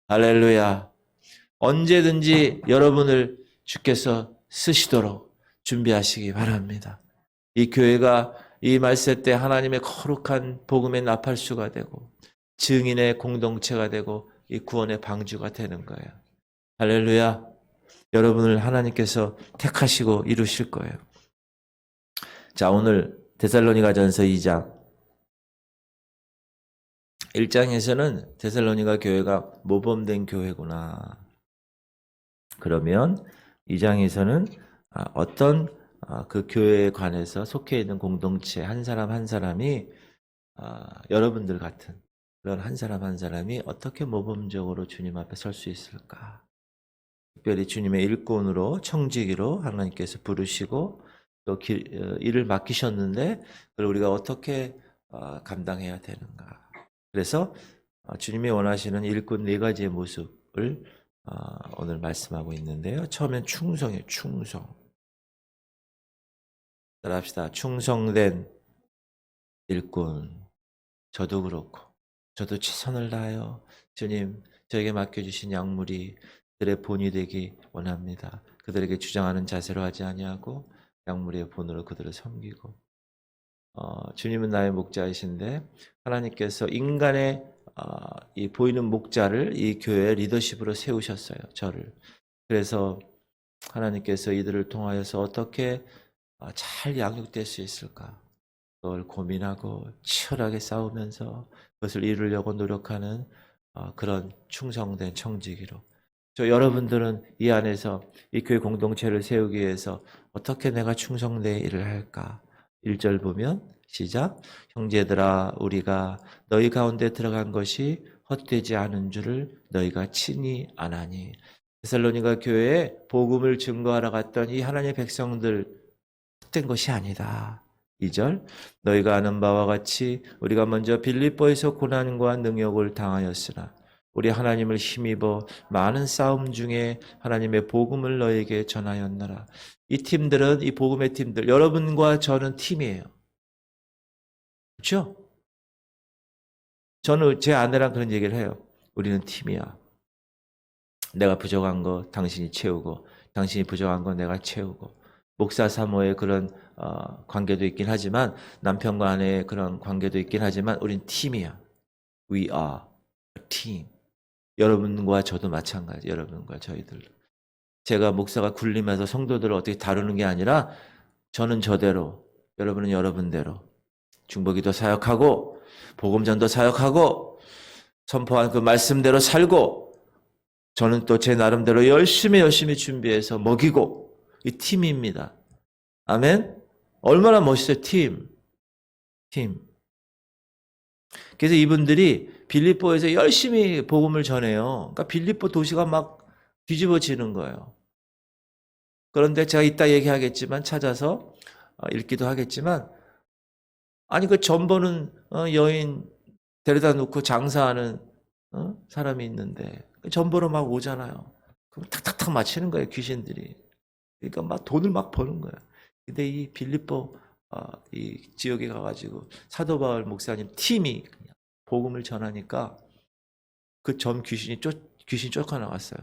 할렐루야. 언제든지 여러분을 주께서 쓰시도록 준비하시기 바랍니다. 이 교회가 이 말세 때 하나님의 거룩한 복음의 나팔수가 되고 증인의 공동체가 되고 이 구원의 방주가 되는 거예요. 할렐루야. 여러분을 하나님께서 택하시고 이루실 거예요. 자, 오늘 데살로니가전서 2장 1장에서는 데살로니가 교회가 모범된 교회구나. 그러면 2장에서는 어떤 그 교회에 관해서 속해 있는 공동체 한 사람 한 사람이 여러분들 같은 그런 한 사람 한 사람이 어떻게 모범적으로 주님 앞에 설 수 있을까? 특별히 주님의 일꾼으로 청지기로 하나님께서 부르시고 또 일을 맡기셨는데 그걸 우리가 어떻게 감당해야 되는가? 그래서 주님이 원하시는 일꾼 4가지의 모습을 오늘 말씀하고 있는데요. 처음엔 충성이에요. 충성. 따라합시다. 충성된 일꾼. 저도 그렇고 저도 최선을 다하여 주님 저에게 맡겨주신 약물이 그들의 본이 되기 원합니다. 그들에게 주장하는 자세로 하지 아니하고 약물의 본으로 그들을 섬기고 주님은 나의 목자이신데 하나님께서 인간의 이 보이는 목자를 이 교회의 리더십으로 세우셨어요. 저를. 그래서 하나님께서 이들을 통하여서 어떻게 잘 양육될 수 있을까? 그걸 고민하고 치열하게 싸우면서 그것을 이루려고 노력하는 그런 충성된 청지기로. 저 여러분들은 이 안에서 이 교회 공동체를 세우기 위해서 어떻게 내가 충성된 일을 할까? 1절 보면 시작. 형제들아 우리가 너희 가운데 들어간 것이 헛되지 않은 줄을 너희가 친히 아나니. 데살로니가 교회에 복음을 증거하러 갔던 이 하나님의 백성들 헛된 것이 아니다. 2절 너희가 아는 바와 같이 우리가 먼저 빌립보에서 고난과 능욕을 당하였으나 우리 하나님을 힘입어 많은 싸움 중에 하나님의 복음을 너에게 전하였노라. 이 팀들은 이 복음의 팀들 여러분과 저는 팀이에요. 그렇죠? 저는 제 아내랑 그런 얘기를 해요. 우리는 팀이야. 내가 부족한 거 당신이 채우고 당신이 부족한 거 내가 채우고 목사 사모의 그런 관계도 있긴 하지만 남편과 아내의 그런 관계도 있긴 하지만 우린 팀이야. We are a team. 여러분과 저도 마찬가지. 여러분과 저희들. 제가 목사가 굴리면서 성도들을 어떻게 다루는 게 아니라 저는 저대로 여러분은 여러분대로 중보기도 사역하고 복음전도 사역하고 선포한 그 말씀대로 살고 저는 또 제 나름대로 열심히 준비해서 먹이고 이 팀입니다. 아멘? 얼마나 멋있어요. 팀. 그래서 이분들이 빌립보에서 열심히 복음을 전해요. 그러니까 빌립보 도시가 막 뒤집어지는 거예요. 그런데 제가 이따 얘기하겠지만 찾아서 읽기도 하겠지만 아니 그 전 보는 여인 데려다 놓고 장사하는 사람이 있는데 전 보러 막 오잖아요. 그럼 탁탁탁 맞히는 거예요. 귀신들이. 그러니까 막 돈을 막 버는 거예요. 근데 이 빌립보 이 지역에 가가지고 사도 바울 목사님 팀이 그냥 복음을 전하니까 그 점 귀신이 쫓아나갔어요.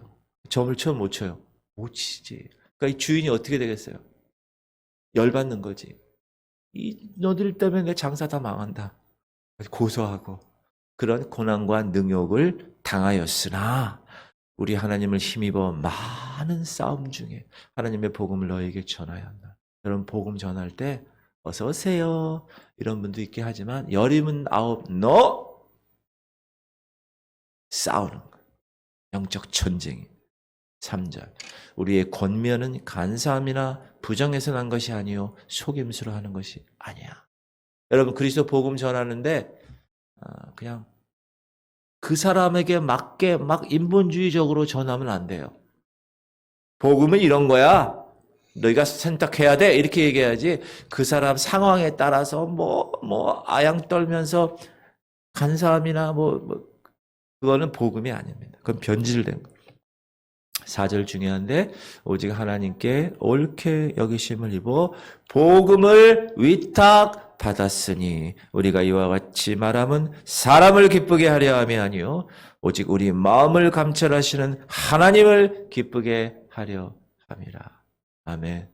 점을 쳐 못 쳐요. 못 치지. 그러니까 이 주인이 어떻게 되겠어요? 열받는 거지. 이 너들 때문에 내 장사 다 망한다. 고소하고 그런 고난과 능욕을 당하였으나 우리 하나님을 힘입어 많은 싸움 중에 하나님의 복음을 너에게 전하였나. 여러분 복음 전할 때 어서 오세요 이런 분도 있긴 하지만 여림은 아홉 너 싸우는 거. 영적 전쟁이. 3절 우리의 권면은 간사함이나 부정에서 난 것이 아니요 속임수로 하는 것이 아니야. 여러분 그리스도 복음 전하는데 그냥 그 사람에게 맞게 막 인본주의적으로 전하면 안 돼요. 복음은 이런 거야. 너희가 선택해야 돼. 이렇게 얘기해야지. 그 사람 상황에 따라서 뭐 아양 떨면서 간사함이나 그거는 복음이 아닙니다. 그건 변질된 거. 4절 중요한데 오직 하나님께 옳게 여기심을 입어 복음을 위탁 받았으니 우리가 이와 같이 말함은 사람을 기쁘게 하려 함이 아니요 오직 우리 마음을 감찰하시는 하나님을 기쁘게 하려 함이라. 아멘.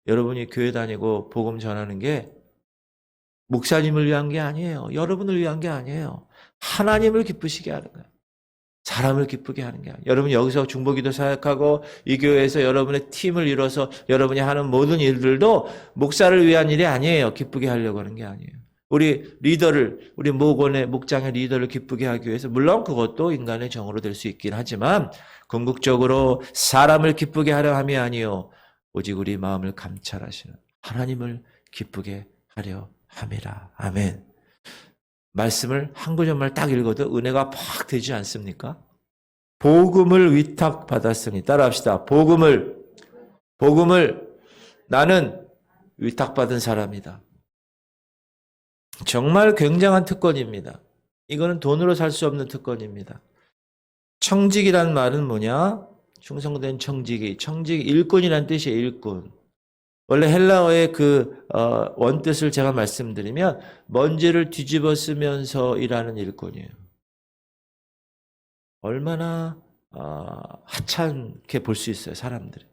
여러분이 교회 다니고 복음 전하는 게 목사님을 위한 게 아니에요. 여러분을 위한 게 아니에요. 하나님을 기쁘시게 하는 거예요. 사람을 기쁘게 하는 게 아니에요. 여러분 여기서 중보기도 사역하고 이 교회에서 여러분의 팀을 이뤄서 여러분이 하는 모든 일들도 목사를 위한 일이 아니에요. 기쁘게 하려고 하는 게 아니에요. 우리 리더를, 우리 목원의 목장의 리더를 기쁘게 하기 위해서 물론 그것도 인간의 정으로 될 수 있긴 하지만 궁극적으로 사람을 기쁘게 하려 함이 아니요 오직 우리 마음을 감찰하시는 하나님을 기쁘게 하려 함이라. 아멘. 말씀을 한 구절만 딱 읽어도 은혜가 팍 되지 않습니까? 복음을 위탁받았으니 따라합시다. 복음을 나는 위탁받은 사람이다. 정말 굉장한 특권입니다. 이거는 돈으로 살 수 없는 특권입니다. 청직이란 말은 뭐냐? 충성된 청직이 일꾼이란 뜻이에요. 일꾼. 원래 헬라어의 그 원뜻을 제가 말씀드리면 먼지를 뒤집어 쓰면서 일하는 일꾼이에요. 얼마나 하찮게 볼 수 있어요, 사람들이.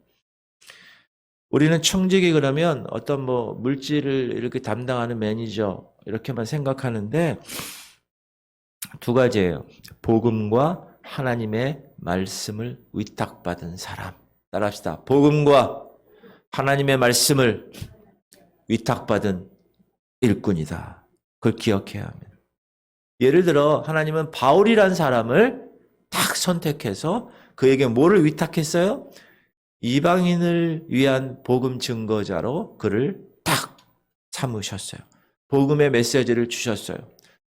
우리는 청직이 그러면 어떤 뭐 물질을 이렇게 담당하는 매니저 이렇게만 생각하는데 두 가지예요. 복음과 하나님의 말씀을 위탁받은 사람. 따라합시다. 복음과 하나님의 말씀을 위탁받은 일꾼이다. 그걸 기억해야 합니다. 예를 들어 하나님은 바울이란 사람을 딱 선택해서 그에게 뭐를 위탁했어요? 이방인을 위한 복음 증거자로 그를 딱 삼으셨어요. 복음의 메시지를 주셨어요.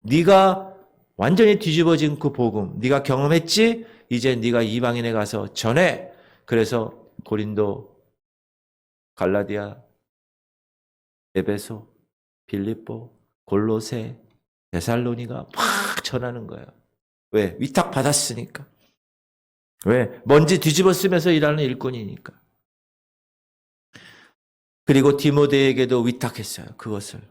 네가 완전히 뒤집어진 그 복음, 네가 경험했지? 이제 네가 이방인에 가서 전해. 그래서 고린도, 갈라디아, 에베소, 빌립보, 골로새, 데살로니가 막 전하는 거예요. 왜? 위탁받았으니까. 왜? 먼지 뒤집어 쓰면서 일하는 일꾼이니까. 그리고 디모데에게도 위탁했어요. 그것을.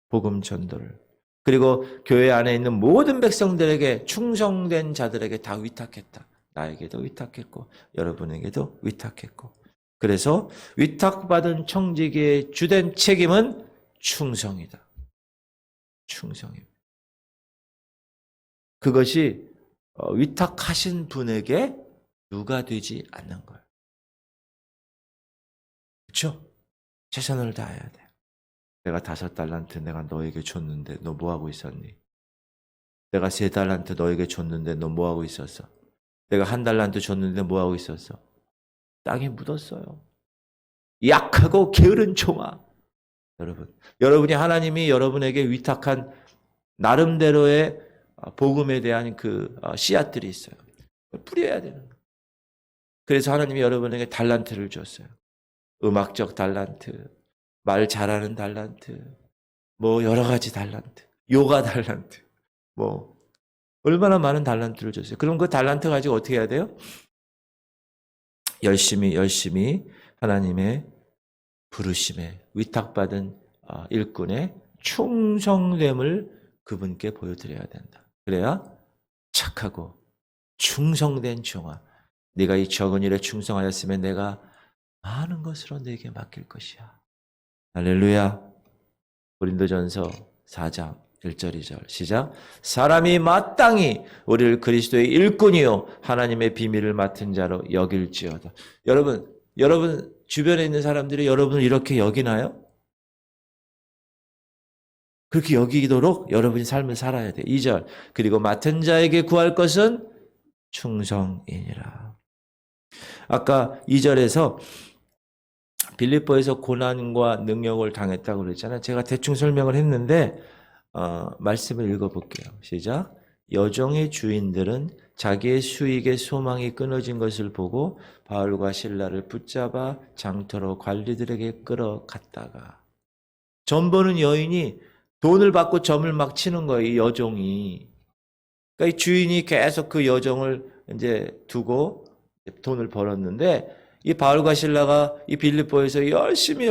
복음 전도를. 그리고 교회 안에 있는 모든 백성들에게 충성된 자들에게 다 위탁했다. 나에게도 위탁했고 여러분에게도 위탁했고. 그래서 위탁받은 청지기의 주된 책임은 충성이다. 충성입니다. 그것이 위탁하신 분에게 누가 되지 않는 거예요. 그렇죠? 최선을 다해야 돼. 내가 5달란트 내가 너에게 줬는데 너 뭐하고 있었니? 내가 3달란트 너에게 줬는데 너 뭐하고 있었어? 내가 1달란트 줬는데 뭐하고 있었어? 땅에 묻었어요. 약하고 게으른 종아. 여러분이 하나님이 여러분에게 위탁한 나름대로의 복음에 대한 그 씨앗들이 있어요. 뿌려야 되는 거예요. 그래서 하나님이 여러분에게 달란트를 줬어요. 음악적 달란트, 말 잘하는 달란트, 뭐 여러 가지 달란트, 요가 달란트, 뭐 얼마나 많은 달란트를 줬어요. 그럼 그 달란트 가지고 어떻게 해야 돼요? 열심히 하나님의 부르심에 위탁받은 일꾼의 충성됨을 그분께 보여드려야 된다. 그래야 착하고 충성된 종아, 네가 이 적은 일에 충성하였으면 내가 많은 것으로 내게 맡길 것이야. 할렐루야. 고린도전서 4장 1절 2절 시작. 사람이 마땅히 우리를 그리스도의 일꾼이요 하나님의 비밀을 맡은 자로 여길지어다. 여러분 주변에 있는 사람들이 여러분을 이렇게 여기나요? 그렇게 여기도록 여러분이 삶을 살아야 돼. 2절. 그리고 맡은 자에게 구할 것은 충성이니라. 아까 2절에서 빌립보에서 고난과 능력을 당했다고 그랬잖아요. 제가 대충 설명을 했는데 말씀을 읽어볼게요. 시작. 여종의 주인들은 자기의 수익의 소망이 끊어진 것을 보고 바울과 실라를 붙잡아 장터로 관리들에게 끌어갔다가, 점 버는 여인이 돈을 받고 점을 막 치는 거예요. 이 여종이. 그러니까 이 주인이 계속 그 여종을 이제 두고 돈을 벌었는데 이 바울과 실라가 이 빌립보에서 열심히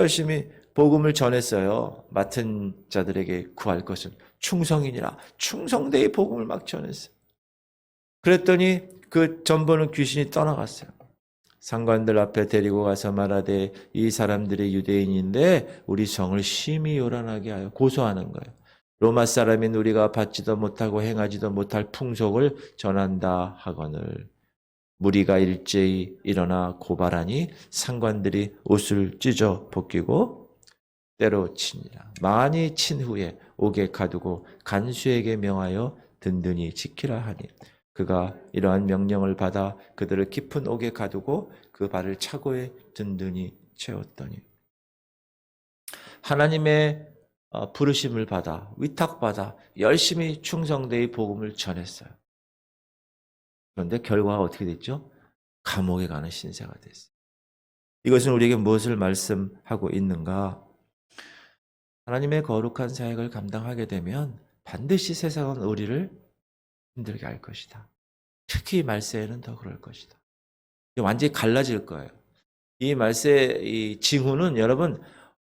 복음을 전했어요. 맡은 자들에게 구할 것은 충성이니라. 충성되이 복음을 막 전했어요. 그랬더니 그 전보는 귀신이 떠나갔어요. 상관들 앞에 데리고 가서 말하되 이 사람들이 유대인인데 우리 성을 심히 요란하게 하여 고소하는 거예요. 로마 사람인 우리가 받지도 못하고 행하지도 못할 풍속을 전한다 하거늘 무리가 일제히 일어나 고발하니 상관들이 옷을 찢어 벗기고 때려치니라. 많이 친 후에 옥에 가두고 간수에게 명하여 든든히 지키라 하니 그가 이러한 명령을 받아 그들을 깊은 옥에 가두고 그 발을 차고에 든든히 채웠더니 하나님의 부르심을 받아 위탁받아 열심히 충성되이 복음을 전했어요. 그런데 결과가 어떻게 됐죠? 감옥에 가는 신세가 됐어요. 이것은 우리에게 무엇을 말씀하고 있는가? 하나님의 거룩한 사역을 감당하게 되면 반드시 세상은 우리를 힘들게 할 것이다. 특히 말세에는 더 그럴 것이다. 완전히 갈라질 거예요. 이 말세 이 징후는 여러분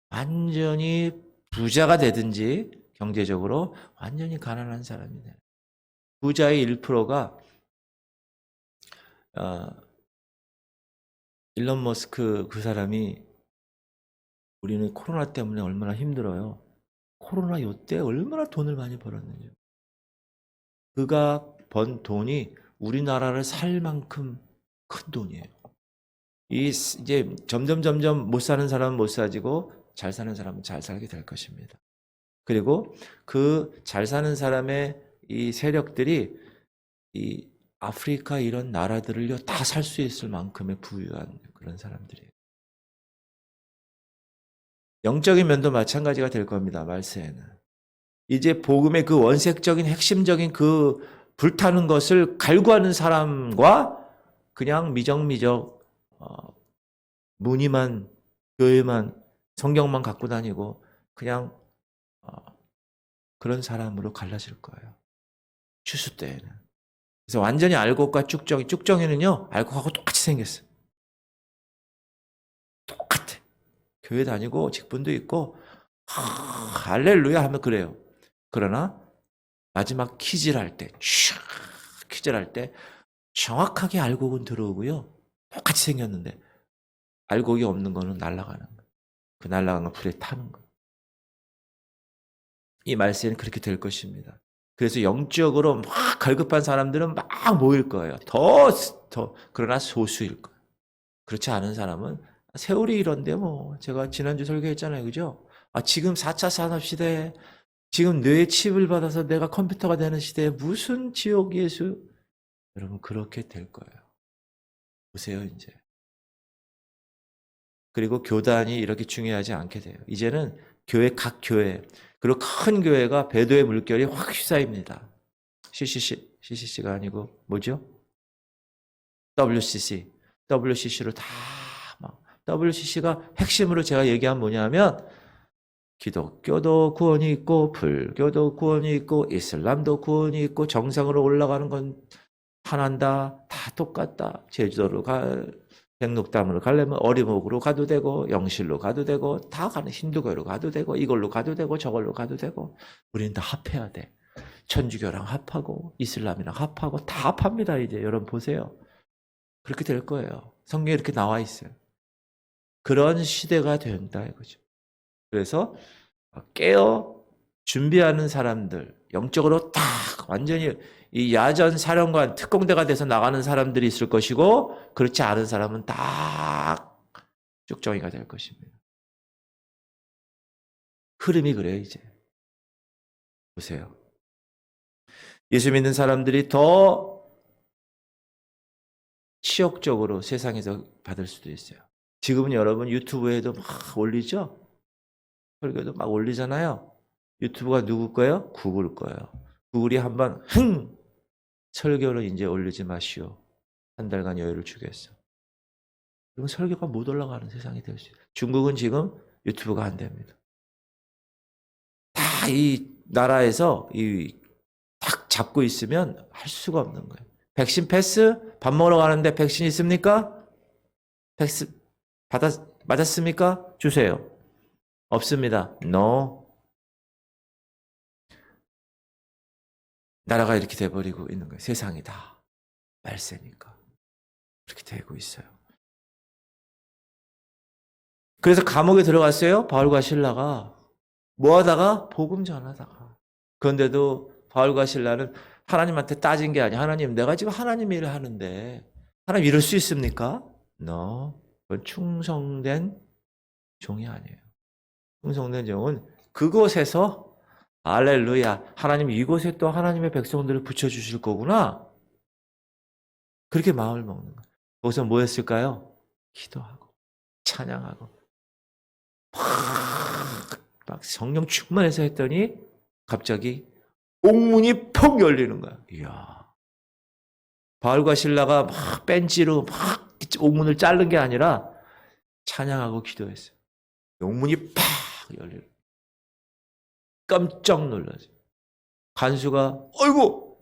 완전히 부자가 되든지 경제적으로 완전히 가난한 사람이 돼요. 부자의 1%가 일론 머스크 그 사람이 우리는 코로나 때문에 얼마나 힘들어요. 코로나 요때 얼마나 돈을 많이 벌었는지. 그가 번 돈이 우리나라를 살 만큼 큰 돈이에요. 이제 점점 못 사는 사람은 못 사지고 잘 사는 사람은 잘 살게 될 것입니다. 그리고 그 잘 사는 사람의 이 세력들이 이 아프리카 이런 나라들을요 다 살 수 있을 만큼의 부유한 그런 사람들이에요. 영적인 면도 마찬가지가 될 겁니다. 말세에는. 이제 복음의 그 원색적인 핵심적인 그 불타는 것을 갈구하는 사람과 그냥 미적미적 무늬만 교회만 성경만 갖고 다니고 그냥 그런 사람으로 갈라질 거예요. 추수 때에는. 그래서 완전히 알곡과 쭉정이는요 알곡하고 똑같이 생겼어요. 똑같아. 교회 다니고 직분도 있고 할렐루야 하면 그래요. 그러나 마지막 퀴즈할 때 정확하게 알곡은 들어오고요. 똑같이 생겼는데 알곡이 없는 거는 날아가는 거예요. 그 날아간 건 불에 타는 거예요. 이 말세는 그렇게 될 것입니다. 그래서 영적으로 막 갈급한 사람들은 막 모일 거예요. 더 그러나 소수일 거예요. 그렇지 않은 사람은 세월이 이런데 뭐 제가 지난주 설교했잖아요. 그죠? 지금 4차 산업시대에 지금 뇌에 칩을 받아서 내가 컴퓨터가 되는 시대에 무슨 지옥 예수 여러분 그렇게 될 거예요. 보세요 이제. 그리고 교단이 이렇게 중요하지 않게 돼요. 이제는 각 교회 그리고 큰 교회가 배도의 물결이 확 휘쌓입니다. CCC가 아니고 뭐죠? WCC로 다 막 WCC가 핵심으로 제가 얘기한 뭐냐면 기독교도 구원이 있고 불교도 구원이 있고 이슬람도 구원이 있고 정상으로 올라가는 건 하나다. 다 똑같다. 제주도로 백록담으로 가려면 어리목으로 가도 되고 영실로 가도 되고 다 가는 힌두교로 가도 되고 이걸로 가도 되고 저걸로 가도 되고 우리는 다 합해야 돼. 천주교랑 합하고 이슬람이랑 합하고 다 합합니다. 이제 여러분 보세요. 그렇게 될 거예요. 성경에 이렇게 나와 있어요. 그런 시대가 된다 이거죠. 그래서 깨어 준비하는 사람들, 영적으로 딱 완전히 이 야전 사령관 특공대가 돼서 나가는 사람들이 있을 것이고 그렇지 않은 사람은 딱 쭉정이가 될 것입니다. 흐름이 그래요 이제. 보세요. 예수 믿는 사람들이 더 치욕적으로 세상에서 받을 수도 있어요. 지금은 여러분 유튜브에도 막 올리죠? 설교도 막 올리잖아요. 유튜브가 누구 거예요? 구글 거예요. 구글이 한번 설교를 이제 올리지 마시오. 한 달간 여유를 주겠어. 그럼 설교가 못 올라가는 세상이 될 수 있어요. 중국은 지금 유튜브가 안 됩니다. 다 이 나라에서 딱 잡고 있으면 할 수가 없는 거예요. 백신 패스? 밥 먹으러 가는데 백신 있습니까? 맞았습니까? 주세요. 없습니다. No. 나라가 이렇게 돼버리고 있는 거예요. 세상이 다 말세니까. 그렇게 되고 있어요. 그래서 감옥에 들어갔어요. 바울과 실라가. 뭐 하다가? 복음 전하다가. 그런데도 바울과 실라는 하나님한테 따진 게 아니야. 하나님, 내가 지금 하나님 일을 하는데 하나님 이럴 수 있습니까? No. 그건 충성된 종이 아니에요. 충성된 종은 그곳에서 할렐루야, 하나님 이곳에 또 하나님의 백성들을 붙여주실 거구나. 그렇게 마음을 먹는 거예요. 거기서 뭐 했을까요? 기도하고 찬양하고 막 성령 충만해서 했더니 갑자기 옥문이 퍽 열리는 거야. 이야. 바울과 실라가 막 벤치로 막 옥문을 자른 게 아니라 찬양하고 기도했어요. 옥문이 팍 열리는. 깜짝 놀라죠. 간수가 어이구,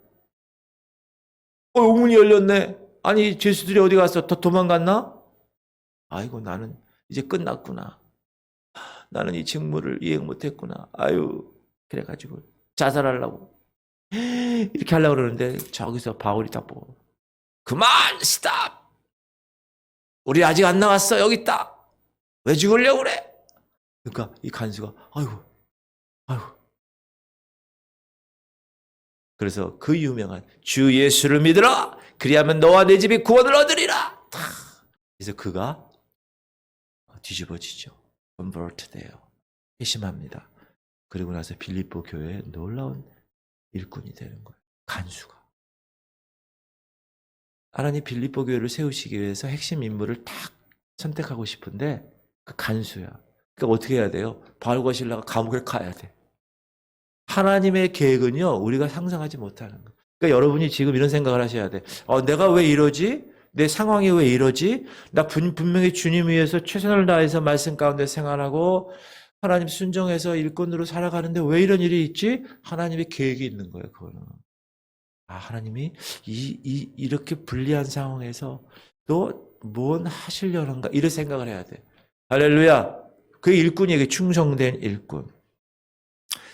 옥문이 열렸네. 아니 죄수들이 어디 갔어? 더 도망갔나? 아이고 나는 이제 끝났구나. 나는 이 직무를 이행 못했구나. 아유, 그래가지고 자살하려고 이렇게 하려고 그러는데 저기서 바울이 딱 보고 그만 스탑. 우리 아직 안 나왔어. 여기 있다. 왜 죽으려고 그래? 그러니까 이 간수가 아이고. 그래서 그 유명한 주 예수를 믿으라. 그리하면 너와 내 집이 구원을 얻으리라. 그래서 그가 뒤집어지죠. 컨버트 돼요. 회심합니다. 그리고 나서 빌립보 교회에 놀라운 일꾼이 되는 거예요. 간수가. 하나님 빌립보 교회를 세우시기 위해서 핵심 인물을 딱 선택하고 싶은데 그 간수야. 그러니까 어떻게 해야 돼요? 바울과 실라가 감옥에 가야 돼. 하나님의 계획은요, 우리가 상상하지 못하는 거예요. 그러니까 여러분이 지금 이런 생각을 하셔야 돼. 내가 왜 이러지? 내 상황이 왜 이러지? 나 분명히 주님 위해서 최선을 다해서 말씀 가운데 생활하고 하나님 순종해서 일꾼으로 살아가는데 왜 이런 일이 있지? 하나님의 계획이 있는 거예요, 그거는. 하나님이 이렇게 불리한 상황에서 또 뭔 하시려는가? 이런 생각을 해야 돼. 할렐루야. 그 일꾼에게 충성된 일꾼.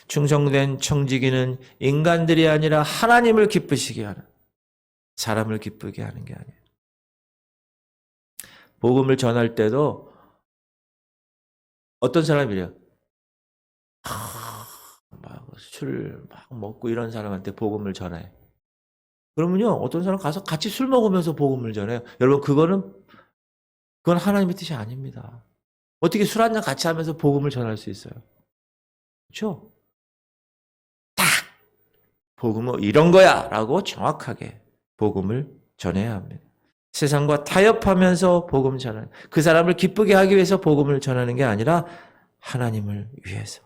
충성된 청지기는 인간들이 아니라 하나님을 기쁘시게 하는, 사람을 기쁘게 하는 게 아니에요. 복음을 전할 때도 어떤 사람이래요? 술 막 먹고 이런 사람한테 복음을 전해. 그러면요, 어떤 사람 가서 같이 술 먹으면서 복음을 전해요. 여러분, 그건 하나님의 뜻이 아닙니다. 어떻게 술 한잔 같이 하면서 복음을 전할 수 있어요? 그렇죠? 딱 복음은 이런 거야 라고 정확하게 복음을 전해야 합니다. 세상과 타협하면서 복음 전하는, 그 사람을 기쁘게 하기 위해서 복음을 전하는 게 아니라 하나님을 위해서.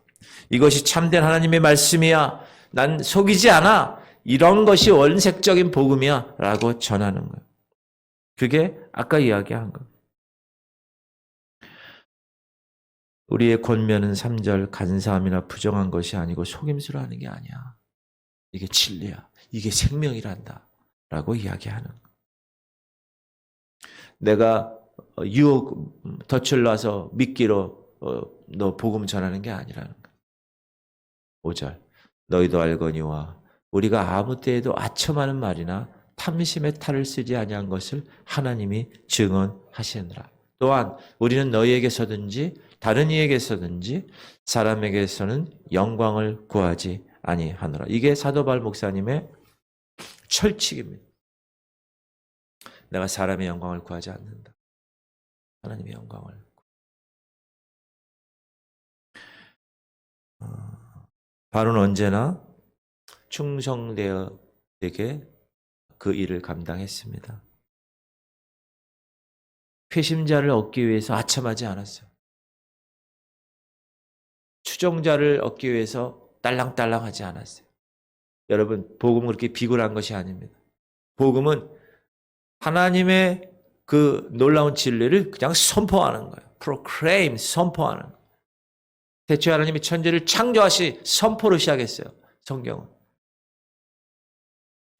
이것이 참된 하나님의 말씀이야. 난 속이지 않아. 이런 것이 원색적인 복음이야 라고 전하는 거예요. 그게 아까 이야기한 거. 우리의 권면은 3절 간사함이나 부정한 것이 아니고 속임수로 하는 게 아니야. 이게 진리야. 이게 생명이란다 라고 이야기하는 거. 내가 유혹 덫을 놔서 미끼로 너 복음 전하는 게 아니라는 거. 5절 너희도 알거니와 우리가 아무 때에도 아첨하는 말이나 탐심의 탈을 쓰지 아니한 것을 하나님이 증언하시느라. 또한 우리는 너희에게서든지 다른 이에게서든지 사람에게서는 영광을 구하지 아니하노라. 이게 사도 바울 목사님의 철칙입니다. 내가 사람의 영광을 구하지 않는다. 하나님의 영광을. 바울은 언제나 충성되어 되게 그 일을 감당했습니다. 회심자를 얻기 위해서 아첨하지 않았어요. 추종자를 얻기 위해서 딸랑딸랑하지 않았어요. 여러분, 복음은 그렇게 비굴한 것이 아닙니다. 복음은 하나님의 그 놀라운 진리를 그냥 선포하는 거예요. proclaim, 선포하는 거예요. 대체 하나님이 천지를 창조하시 선포로 시작했어요. 성경은.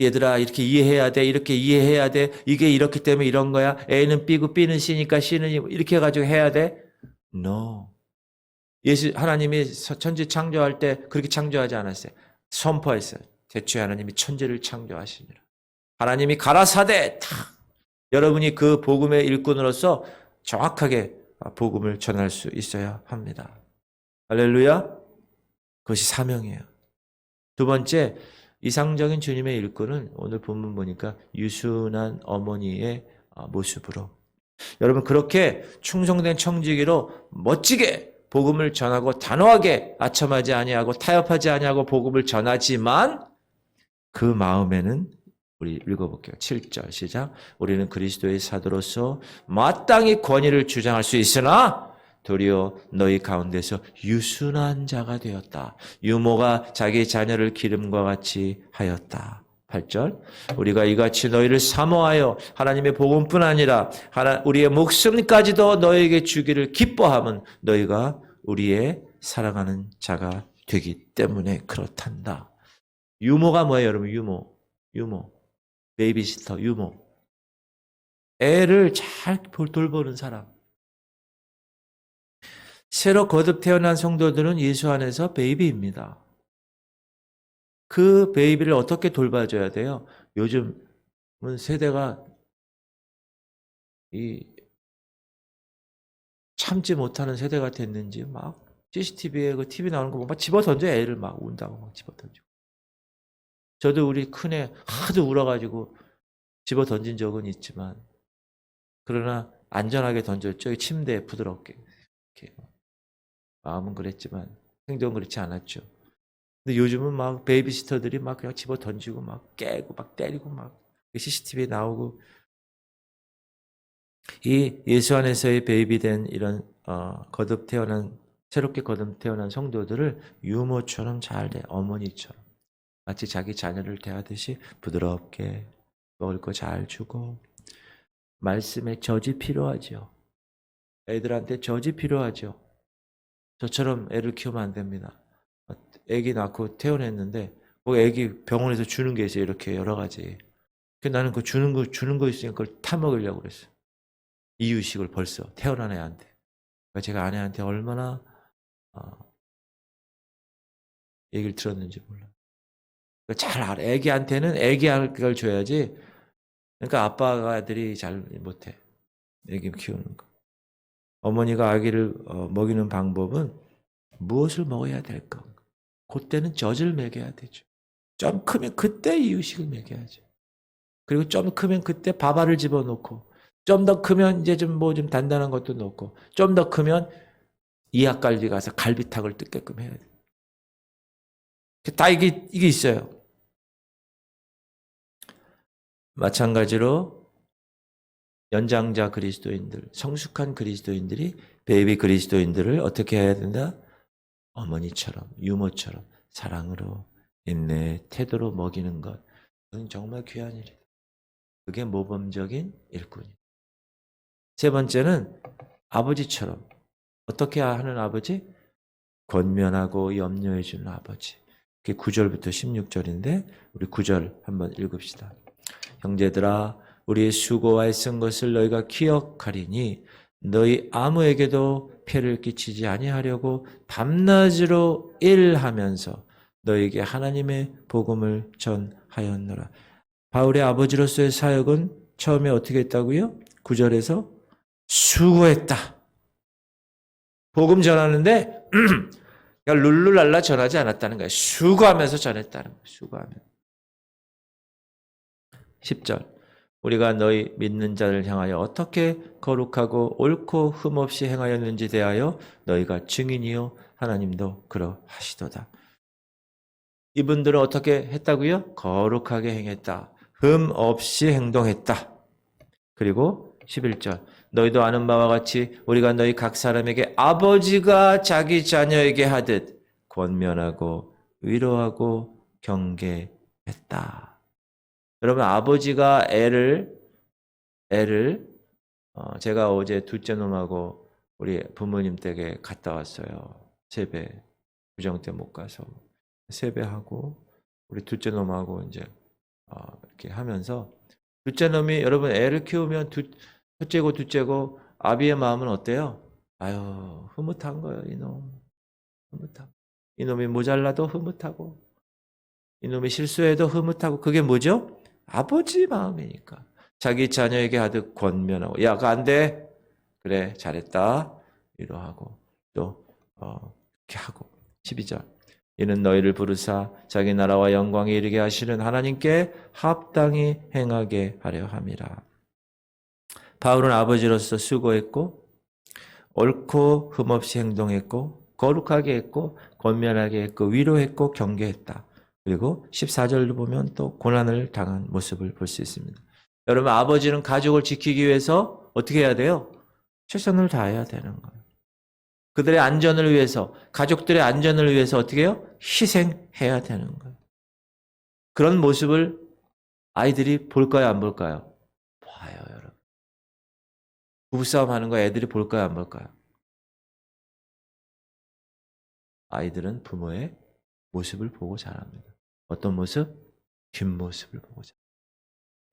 얘들아 이렇게 이해해야 돼. 이렇게 이해해야 돼. 이게 이렇기 때문에 이런 거야. A는 B고 B는 C니까 C는 이렇게 해가지고 해야 돼. No. 하나님이 천지 창조할 때 그렇게 창조하지 않았어요. 선포했어요. 대초에 하나님이 천지를 창조하시니라. 하나님이 가라사대 탁. 여러분이 그 복음의 일꾼으로서 정확하게 복음을 전할 수 있어야 합니다. 할렐루야. 그것이 사명이에요. 두 번째, 이상적인 주님의 일꾼은 오늘 본문 보니까 유순한 어머니의 모습으로. 여러분 그렇게 충성된 청지기로 멋지게 복음을 전하고 단호하게 아첨하지 아니하고 타협하지 아니하고 복음을 전하지만 그 마음에는 우리 읽어볼게요. 7절 시작. 우리는 그리스도의 사도로서 마땅히 권위를 주장할 수 있으나 도리어 너희 가운데서 유순한 자가 되었다. 유모가 자기 자녀를 기름과 같이 하였다. 8절. 우리가 이같이 너희를 사모하여 하나님의 복음뿐 아니라 우리의 목숨까지도 너에게 주기를 기뻐함은 너희가 우리의 사랑하는 자가 되기 때문에 그렇단다. 유모가 뭐예요, 여러분? 유모. 베이비시터, 유모. 애를 잘 돌보는 사람. 새로 거듭 태어난 성도들은 예수 안에서 베이비입니다. 그 베이비를 어떻게 돌봐줘야 돼요? 요즘은 세대가 참지 못하는 세대가 됐는지 막 CCTV에 그 TV 나오는 거 보면 막 집어 던져. 애를 막 운다고 막 집어 던지고. 저도 우리 큰애 하도 울어가지고 집어 던진 적은 있지만 그러나 안전하게 던졌죠. 침대에 부드럽게. 이렇게. 마음은 그랬지만 행동은 그렇지 않았죠. 근데 요즘은 막 베이비시터들이 막 그냥 집어 던지고 막 깨고 막 때리고 막 CCTV에 나오고. 이 예수 안에서의 베이비된 이런 새롭게 거듭 태어난 성도들을 유모처럼 잘 돼. 어머니처럼 마치 자기 자녀를 대하듯이 부드럽게 먹을 거 잘 주고. 말씀에 젖이 필요하죠. 애들한테 젖이 필요하죠. 저처럼 애를 키우면 안 됩니다. 애기 낳고 태어났는데 애기 병원에서 주는 게 있어요. 이렇게 여러 가지. 나는 그 주는 거 있으니까 그걸 타먹으려고 그랬어. 이유식을 벌써 태어난 애한테. 그러니까 제가 아내한테 얼마나 얘기를 들었는지 몰라. 그러니까 잘 알아. 애기한테는 애기를 줘야지. 그러니까 아빠들이 잘 못해. 애기 키우는 거. 어머니가 아기를 먹이는 방법은 무엇을 먹어야 될까? 그때는 젖을 먹여야 되죠. 좀 크면 그때 이유식을 먹여야죠. 그리고 좀 크면 그때 밥알을 집어넣고, 좀 더 크면 이제 좀 단단한 것도 넣고, 좀 더 크면 이하갈비 가서 갈비탕을 뜯게끔 해야 돼. 다 이게 있어요. 마찬가지로 연장자 그리스도인들, 성숙한 그리스도인들이 베이비 그리스도인들을 어떻게 해야 된다? 어머니처럼, 유모처럼 사랑으로, 인내, 태도로 먹이는 것. 그건 정말 귀한 일이다. 그게 모범적인 일꾼이에요. 세 번째는 아버지처럼. 어떻게 하는 아버지? 권면하고 염려해 주는 아버지. 그게 9절부터 16절인데 우리 9절 한번 읽읍시다. 형제들아 우리의 수고와 애쓴 것을 너희가 기억하리니 너희 아무에게도 폐를 끼치지 아니하려고 밤낮으로 일하면서 너희에게 하나님의 복음을 전하였노라. 바울의 아버지로서의 사역은 처음에 어떻게 했다고요? 9절에서 수고했다. 복음 전하는데 룰루랄라 전하지 않았다는 거예요. 수고하면서 전했다는 거예요. 수고하면. 10절. 우리가 너희 믿는 자를 향하여 어떻게 거룩하고 옳고 흠없이 행하였는지 대하여 너희가 증인이요 하나님도 그러하시도다. 이분들은 어떻게 했다고요? 거룩하게 행했다. 흠없이 행동했다. 그리고 11절. 너희도 아는 바와 같이 우리가 너희 각 사람에게 아버지가 자기 자녀에게 하듯 권면하고 위로하고 경계했다. 여러분 아버지가 애를 제가 어제 둘째 놈하고 우리 부모님 댁에 갔다 왔어요. 세배 구정 때 못 가서 세배하고 우리 둘째 놈하고 이제 이렇게 하면서 둘째 놈이 여러분 애를 키우면 첫째고 둘째고 아비의 마음은 어때요? 아유 흐뭇한 거예요 이놈. 흐뭇하고. 이놈이 모자라도 흐뭇하고, 이놈이 실수해도 흐뭇하고. 그게 뭐죠? 아버지 마음이니까. 자기 자녀에게 하듯 권면하고, 야, 그거 안 돼. 그래, 잘했다. 위로하고, 또 이렇게 하고. 12절. 이는 너희를 부르사 자기 나라와 영광에 이르게 하시는 하나님께 합당히 행하게 하려 함이라. 바울은 아버지로서 수고했고, 옳고 흠없이 행동했고, 거룩하게 했고, 권면하게 했고, 위로했고, 경계했다. 그리고 14절로 보면 또 고난을 당한 모습을 볼 수 있습니다. 여러분, 아버지는 가족을 지키기 위해서 어떻게 해야 돼요? 최선을 다해야 되는 거예요. 그들의 안전을 위해서, 가족들의 안전을 위해서 어떻게 해요? 희생해야 되는 거예요. 그런 모습을 아이들이 볼까요, 안 볼까요? 봐요, 여러분. 부부싸움 하는 거 애들이 볼까요, 안 볼까요? 아이들은 부모의 모습을 보고 자랍니다. 어떤 모습? 뒷모습을 보고 자랍니다.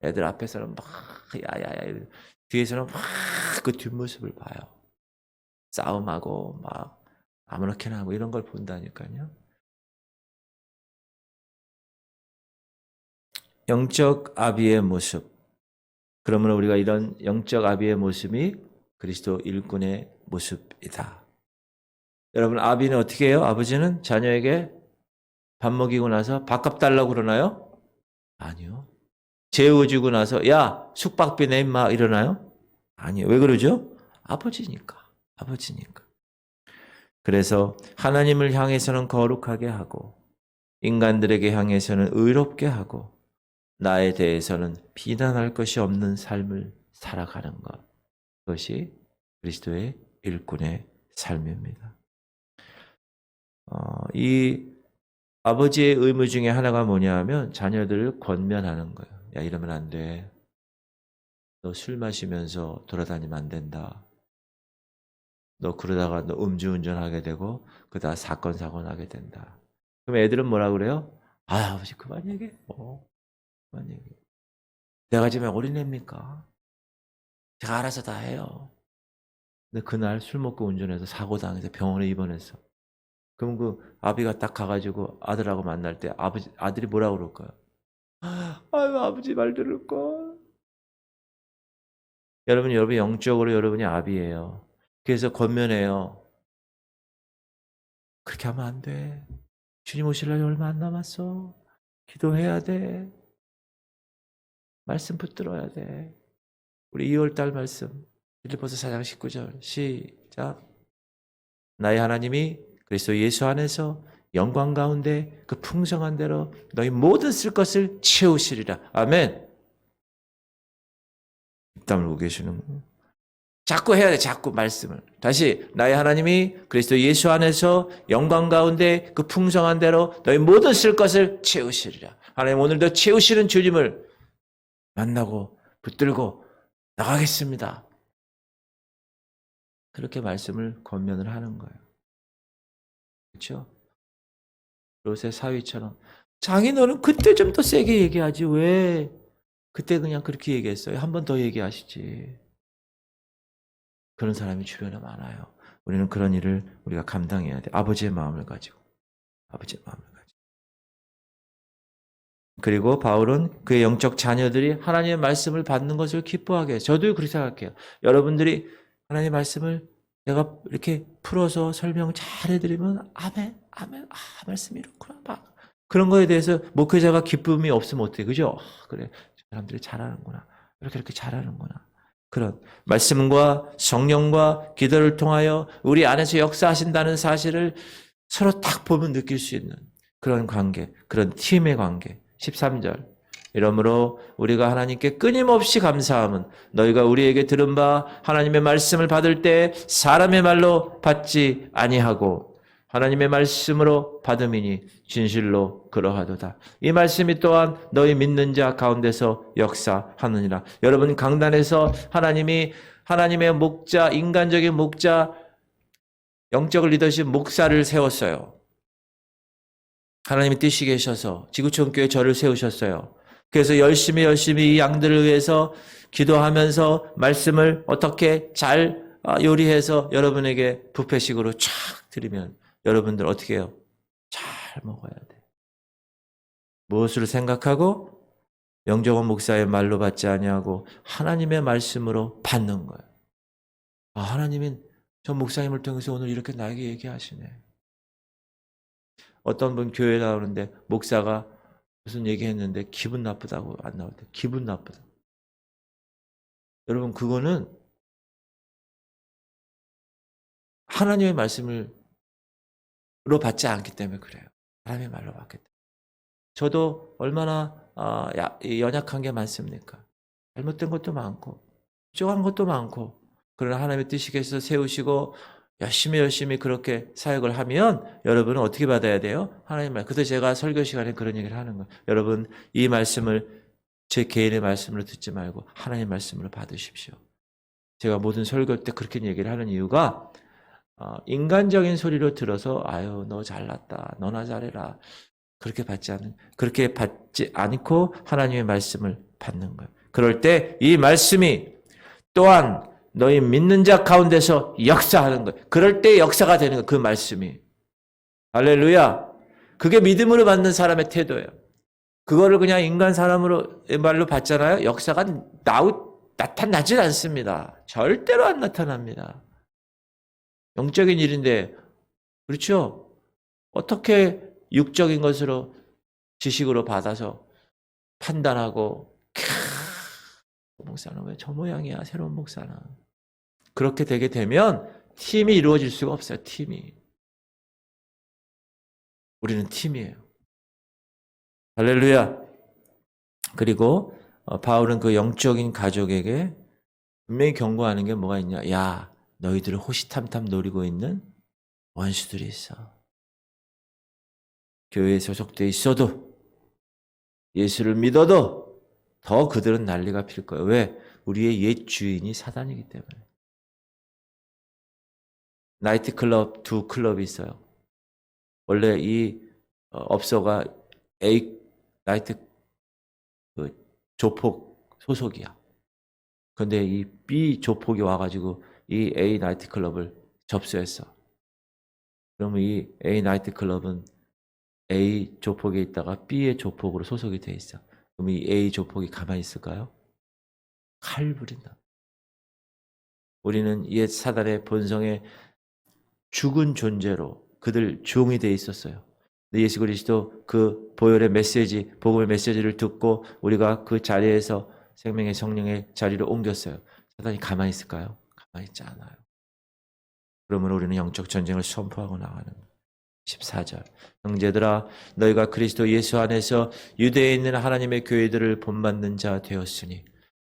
애들 앞에서는 막 야야야, 뒤에서는 막 그 뒷모습을 봐요. 싸움하고 막 아무렇게나 하고 이런 걸 본다니까요. 영적 아비의 모습. 그러면 우리가 이런 영적 아비의 모습이 그리스도 일꾼의 모습이다. 여러분, 아비는 어떻게 해요? 아버지는 자녀에게 밥 먹이고 나서 밥값 달라고 그러나요? 아니요. 재워주고 나서 야, 숙박비 내 임마 이러나요? 아니요. 왜 그러죠? 아버지니까. 아버지니까. 그래서 하나님을 향해서는 거룩하게 하고, 인간들에게 향해서는 의롭게 하고, 나에 대해서는 비난할 것이 없는 삶을 살아가는 것. 그것이 그리스도의 일꾼의 삶입니다. 이 아버지의 의무 중에 하나가 뭐냐 하면 자녀들을 권면하는 거예요. 야, 이러면 안 돼. 너 술 마시면서 돌아다니면 안 된다. 너 그러다가 너 음주운전하게 되고 그러다 사건 사고 나게 된다. 그럼 애들은 뭐라 그래요? 아, 아버지 그만 얘기해. 그만 얘기해. 내가 지금 어린애입니까? 제가 알아서 다 해요. 근데 그날 술 먹고 운전해서 사고 당해서 병원에 입원했어. 그럼 그 아비가 딱 가가지고 아들하고 만날 때 아들이 뭐라 그럴까요? 아유, 아버지 말 들을걸. 여러분 영적으로 여러분이 아비예요. 그래서 권면해요. 그렇게 하면 안 돼. 주님 오실 날이 얼마 안 남았어. 기도해야 돼. 말씀 붙들어야 돼. 우리 2월달 말씀 빌립보서 4장 19절 시작. 나의 하나님이 그리스도 예수 안에서 영광 가운데 그 풍성한 대로 너희 모든 쓸 것을 채우시리라. 아멘. 입 다물고 계시는 거. 자꾸 해야 돼. 자꾸 말씀을. 다시 나의 하나님이 그리스도 예수 안에서 영광 가운데 그 풍성한 대로 너희 모든 쓸 것을 채우시리라. 하나님 오늘도 채우시는 주님을 만나고 붙들고 나가겠습니다. 그렇게 말씀을 권면을 하는 거예요. 그렇죠? 롯의 사위처럼 장인 너는 그때 좀 더 세게 얘기하지 왜 그때 그냥 그렇게 얘기했어요. 한 번 더 얘기하시지. 그런 사람이 주변에 많아요. 우리는 그런 일을 우리가 감당해야 돼. 아버지의 마음을 가지고. 아버지의 마음을 가지고. 그리고 바울은 그의 영적 자녀들이 하나님의 말씀을 받는 것을 기뻐하게 해요. 저도 그렇게 생각해요. 여러분들이 하나님의 말씀을 내가 이렇게 풀어서 설명 잘 해드리면 아멘, 아멘, 말씀이 이렇구나. 막 그런 거에 대해서 목회자가 기쁨이 없으면 어떡해. 그죠? 그래, 사람들이 잘하는구나. 이렇게 잘하는구나. 그런 말씀과 성령과 기도를 통하여 우리 안에서 역사하신다는 사실을 서로 딱 보면 느낄 수 있는 그런 관계, 그런 팀의 관계. 13절. 이러므로 우리가 하나님께 끊임없이 감사함은 너희가 우리에게 들은 바 하나님의 말씀을 받을 때 사람의 말로 받지 아니하고 하나님의 말씀으로 받음이니 진실로 그러하도다. 이 말씀이 또한 너희 믿는 자 가운데서 역사하느니라. 여러분 강단에서 하나님이 하나님의 목자, 인간적인 목자, 영적 리더십 목사를 세웠어요. 하나님의 뜻이 계셔서 지구촌 교회 저를 세우셨어요. 그래서 열심히 이 양들을 위해서 기도하면서 말씀을 어떻게 잘 요리해서 여러분에게 뷔페식으로 쫙 드리면 여러분들 어떻게 해요? 잘 먹어야 돼. 무엇을 생각하고 영정원 목사의 말로 받지 아니하고 하나님의 말씀으로 받는 거예요. 아, 하나님은 저 목사님을 통해서 오늘 이렇게 나에게 얘기하시네. 어떤 분 교회 나오는데 목사가 무슨 얘기했는데 기분 나쁘다고 안 나올 때 기분 나쁘다. 여러분 그거는 하나님의 말씀으로 받지 않기 때문에 그래요. 하나님의 말로 받기 때문에. 저도 얼마나 연약한 게 많습니까? 잘못된 것도 많고 부족한 것도 많고 그러나 하나님의 뜻이겠어 세우시고 열심히 그렇게 사역을 하면 여러분은 어떻게 받아야 돼요? 하나님 말. 그래서 제가 설교 시간에 그런 얘기를 하는 거예요. 여러분 이 말씀을 제 개인의 말씀으로 듣지 말고 하나님의 말씀으로 받으십시오. 제가 모든 설교 때 그렇게 얘기를 하는 이유가 인간적인 소리로 들어서 아유 너 잘났다 너나 잘해라 그렇게 받지 않고 하나님의 말씀을 받는 거예요. 그럴 때 이 말씀이 또한 너희 믿는 자 가운데서 역사하는 거예요. 그럴 때 역사가 되는 거예요. 그 말씀이. 할렐루야. 그게 믿음으로 받는 사람의 태도예요. 그거를 그냥 인간 사람으로 말로 받잖아요. 역사가 나타나질 않습니다. 절대로 안 나타납니다. 영적인 일인데 그렇죠? 어떻게 육적인 것으로 지식으로 받아서 판단하고 목사는 왜 저 모양이야 새로운 목사는 그렇게 되게 되면 팀이 이루어질 수가 없어요. 팀이 우리는 팀이에요. 할렐루야. 그리고 바울은 그 영적인 가족에게 분명히 경고하는 게 뭐가 있냐. 야 너희들을 호시탐탐 노리고 있는 원수들이 있어. 교회에 소속돼 있어도 예수를 믿어도 더 그들은 난리가 필 거예요. 왜? 우리의 옛 주인이 사단이기 때문에. 나이트클럽 두 클럽이 있어요. 원래 이 업소가 A 나이트 조폭 소속이야. 근데 이 B 조폭이 와가지고 이 A 나이트클럽을 접수했어. 그러면 이 A 나이트클럽은 A 조폭에 있다가 B의 조폭으로 소속이 돼 있어. 그럼 이 A 조폭이 가만히 있을까요? 칼 부린다. 우리는 옛 사단의 본성에 죽은 존재로 그들 종이 돼 있었어요. 예수 그리스도 그 보혈의 메시지, 복음의 메시지를 듣고 우리가 그 자리에서 생명의 성령의 자리로 옮겼어요. 사단이 가만히 있을까요? 가만히 있지 않아요. 그러면 우리는 영적 전쟁을 선포하고 나가는 거예요. 14절 형제들아 너희가 그리스도 예수 안에서 유대에 있는 하나님의 교회들을 본받는 자 되었으니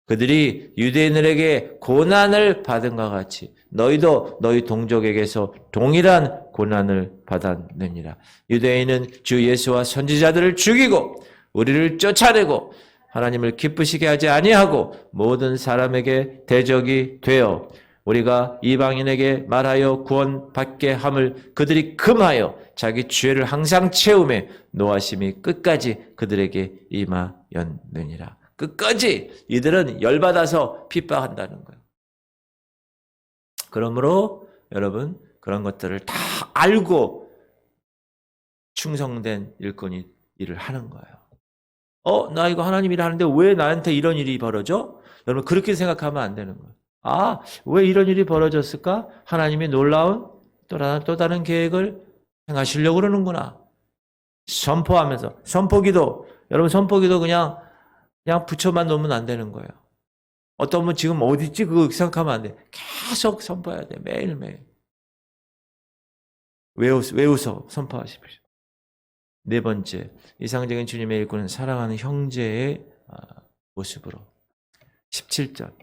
그들이 유대인들에게 고난을 받은 것 같이 너희도 너희 동족에게서 동일한 고난을 받았느니라. 유대인은 주 예수와 선지자들을 죽이고 우리를 쫓아내고 하나님을 기쁘시게 하지 아니하고 모든 사람에게 대적이 되어 우리가 이방인에게 말하여 구원받게 함을 그들이 금하여 자기 죄를 항상 채우매 노하심이 끝까지 그들에게 임하였느니라. 끝까지 이들은 열받아서 핍박한다는 거예요. 그러므로 여러분 그런 것들을 다 알고 충성된 일꾼이 일을 하는 거예요. 나 이거 하나님 일 하는데 왜 나한테 이런 일이 벌어져? 여러분 그렇게 생각하면 안 되는 거예요. 왜 이런 일이 벌어졌을까? 하나님이 놀라운 또 다른 계획을 행하시려고 그러는구나. 선포하면서 선포기도 여러분 선포기도 그냥 붙여만 놓으면 안 되는 거예요. 어떤 분 지금 어디 있지 그거 생각하면 안 돼. 계속 선포해야 돼. 매일매일. 외우서 선포하십시오. 네 번째, 이상적인 주님의 일꾼은 사랑하는 형제의 모습으로. 17절.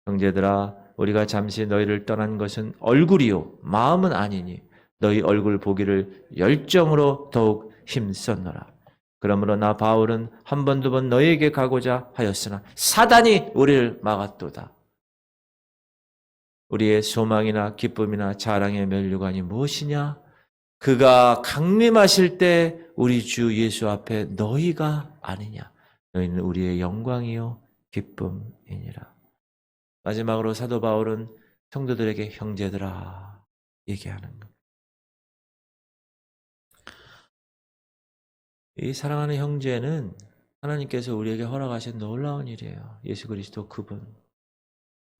형제들아 우리가 잠시 너희를 떠난 것은 얼굴이요 마음은 아니니 너희 얼굴 보기를 열정으로 더욱 힘썼노라. 그러므로 나 바울은 한 번 두 번 너희에게 가고자 하였으나 사단이 우리를 막았도다. 우리의 소망이나 기쁨이나 자랑의 면류관이 무엇이냐? 그가 강림하실 때 우리 주 예수 앞에 너희가 아니냐? 너희는 우리의 영광이요 기쁨이니라. 마지막으로 사도 바울은 성도들에게 형제들아 얘기하는 것. 이 사랑하는 형제는 하나님께서 우리에게 허락하신 놀라운 일이에요. 예수 그리스도 그분,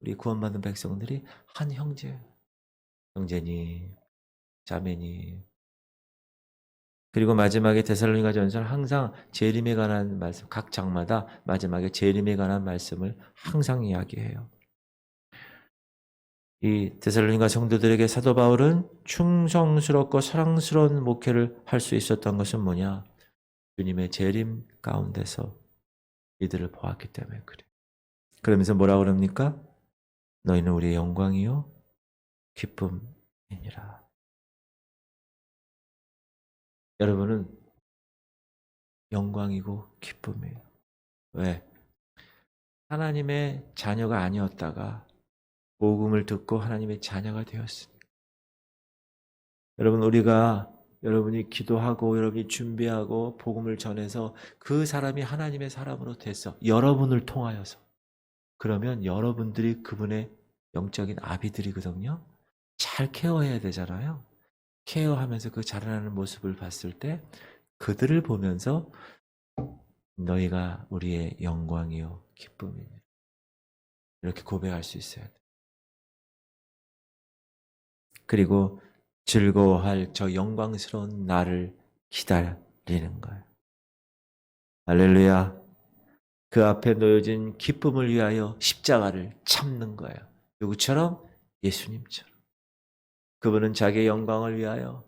우리 구원받은 백성들이 한 형제예요. 형제니 자매니. 그리고 마지막에 데살로니가전서는 항상 재림에 관한 말씀, 각 장마다 마지막에 재림에 관한 말씀을 항상 이야기해요. 이 데살로니가 성도들에게 사도 바울은 충성스럽고 사랑스러운 목회를 할 수 있었던 것은 뭐냐? 주님의 재림 가운데서 이들을 보았기 때문에 그래요. 그러면서 뭐라고 그럽니까? 너희는 우리의 영광이요 기쁨이니라. 여러분은 영광이고 기쁨이에요. 왜? 하나님의 자녀가 아니었다가 복음을 듣고 하나님의 자녀가 되었습니다. 여러분, 우리가 여러분이 기도하고 여러분이 준비하고 복음을 전해서 그 사람이 하나님의 사람으로 됐어. 여러분을 통하여서. 그러면 여러분들이 그분의 영적인 아비들이거든요. 잘 케어해야 되잖아요. 케어하면서 그 자라나는 모습을 봤을 때 그들을 보면서 너희가 우리의 영광이요 기쁨이니 이렇게 고백할 수 있어야 돼. 그리고 즐거워할 저 영광스러운 날을 기다리는 거예요. 할렐루야. 그 앞에 놓여진 기쁨을 위하여 십자가를 참는 거예요. 누구처럼? 예수님처럼. 그분은 자기의 영광을 위하여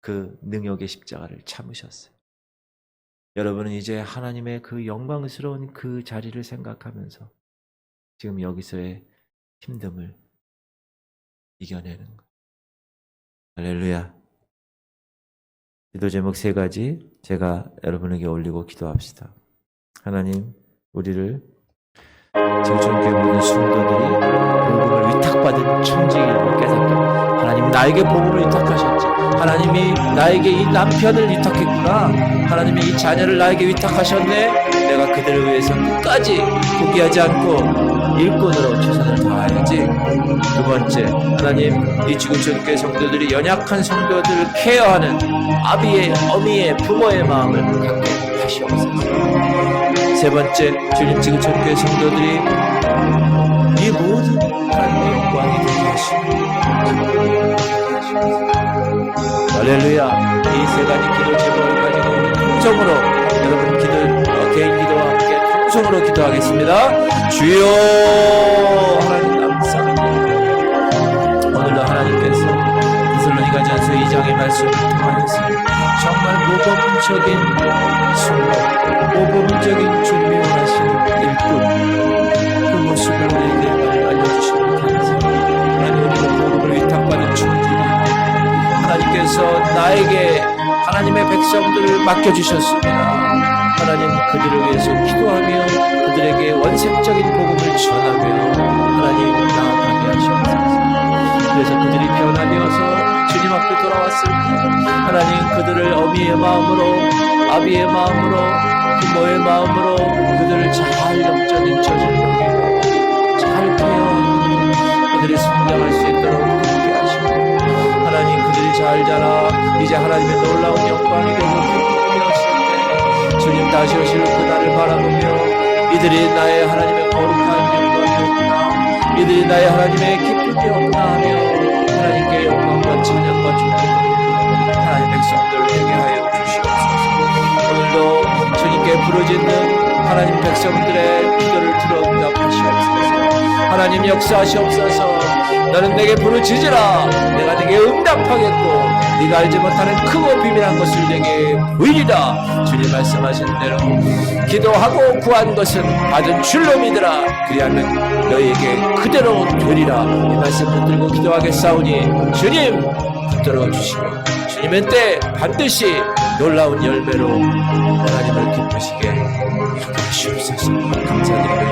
그 능력의 십자가를 참으셨어요. 여러분은 이제 하나님의 그 영광스러운 그 자리를 생각하면서 지금 여기서의 힘듦을 이겨내는 거예요. 할렐루야. 기도 제목 3가지 제가 여러분에게 올리고 기도합시다. 하나님, 우리를 지구촌교회 모든 성도들이 복음을 위탁받은 청지기로 깨닫게. 하나님 나에게 복음을 위탁하셨지. 하나님이 나에게 이 남편을 위탁했구나. 하나님이 이 자녀를 나에게 위탁하셨네. 내가 그들을 위해서 끝까지 포기하지 않고 일꾼으로 최선을 다해야지. 2번째, 하나님 이 지구촌교회 성도들이 연약한 성도들을 케어하는 아비의, 어미의, 부모의 마음을 갖게 하시옵소서. 3번째, 주님 지구촌교회 성도들이 이 모든 하나님의 영광이 되게 하시고 할렐루야. 이 3가지 기도 제목을 가지고 우리 통성으로 여러분 개인 기도와 함께 통성으로 기도하겠습니다. 주여 하나님 감사합니다. 오늘도 하나님께서 데살로니가전서 2장의 말씀을 통하여서 정말 모범적인 순간, 모범적인 준비를 하시는 일꾼, 그 모습을 우리에게 알려주시고 감사합니다. 하나님, 우리는 복음을 위탁받은 충분히 하나님께서 나에게 하나님의 백성들을 맡겨주셨습니다. 하나님, 그들을 위해서 기도하며 그들에게 원색적인 복음을 전하며 하나님 나아가게 하시옵소서. 그래서 그들이 변화되어서 주님 앞에 돌아왔을 때 하나님 그들을 어미의 마음으로, 아비의 마음으로, 부모의 마음으로 그들을 잘 영적인 처지를 여기고 잘 케어하고 그들이 성장할 수 있도록 그렇게 하시고 하나님 그들이 잘 자라 이제 하나님의 놀라운 영광이 되고 기쁨이 되었을 때 주님 다시 오실 그날을 바라보며 이들이 나의 하나님의 거룩한 영광이었구나, 이들이 나의 하나님의 기쁨이었구나 하며 하나님께 영광과 찬양과 존귀를 하나님 백성들을 되게 하여 주시옵소서. 오늘도 주님께 부르짖는 하나님 백성들의 기도를 들어 응답하시옵소서. 하나님 역사하시옵소서. 너는 내게 부르짖으라. 내가 내게 응답하겠고 네가 알지 못하는 크고 비밀한 것을 내게 보이리라. 주님 말씀하신 대로 기도하고 구한 것은 받은 줄로 믿으라. 그리하면 너희에게 그대로 되리라. 이 말씀 붙들고 기도하겠사오니 주님 붙들어 주시고 주님의 때 반드시 놀라운 열매로 하나님을 기쁘시게 하게 하시옵소서. 감사드리며